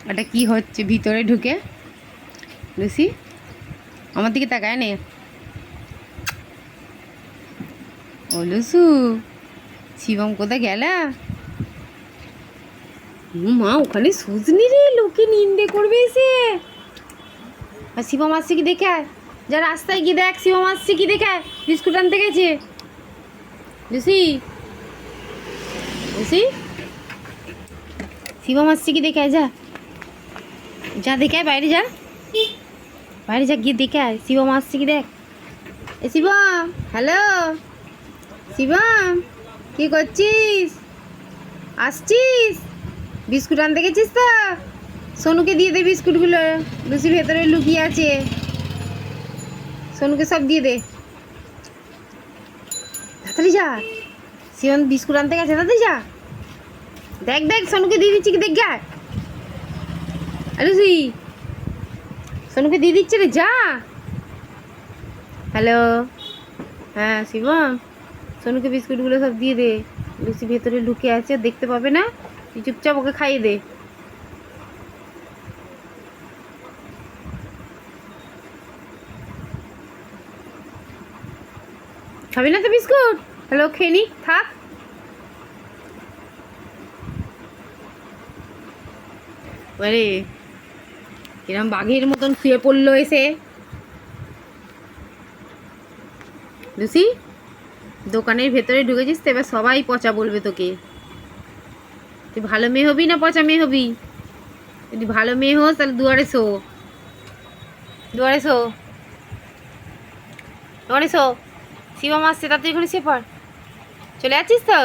ওটা কি হচ্ছে ভিতরে ঢুকে? লুসি আমার দিকে তাকায় নে। ও লুসু, শিবম কোথায় গেলা? মা ওখানে সুজনি রে, লোকে নিন্দে করবে এসে। আর শিবম আসছে কি দেখে আয়, যা রাস্তায় গিয়ে দেখ শিবম আসছে কি দেখে আয়, বিস্কুট আনতে গেছে। লুসি, লুসি, শিবম আসছে কি দেখে আয়, যা যা দেখে আয়, বাইরে যা, বাইরে যা গিয়ে দেখে আয় শিবম আসছে কি দেখ। এ শিবম, হ্যালো শিবম, কি করছিস? আসছিস? বিস্কুট আনতে গেছিস তো? সোনুকে দিয়ে দে বিস্কুটগুলো, লুসি ভেতরে লুকিয়ে আছে, সোনুকে সব দিয়ে দে। তাড়াতাড়ি যা, শিবম বিস্কুট আনতে গেছে, তাড়াতাড়ি যা। দেখ দেখ সোনুকে দিয়ে দিচ্ছি কি দেখ গা। লুসি, সোনুকে দিয়ে দিচ্ছে রে, যা। হ্যালো, হ্যাঁ শিবম, সোনুকে বিস্কুটগুলো সব দিয়ে দে, লুসি ভেতরে লুকিয়ে আছে, দেখতে পাবে না, তুই চুপচাপ ওকে খাইয়ে দে। খাবি না তো বিস্কুট? হ্যালো, খেয়ে নি, থাক। আরে এরম বাঘের মতন শুয়ে পড়লো এসে। লুসি, দোকানের ভেতরে ঢুকেছিস তো, এবার সবাই পচা বলবে তোকে। তুই ভালো মেয়ে হবি না পচা মেয়ে হবি? যদি ভালো মেয়ে হোস তাহলে দুয়ারে শো, দুয়ারে শো, দুয়ারে শো। শিবম আসছে, তাড়াতাড়ি করে শুয়ে পড়। চলে যাচ্ছিস তো?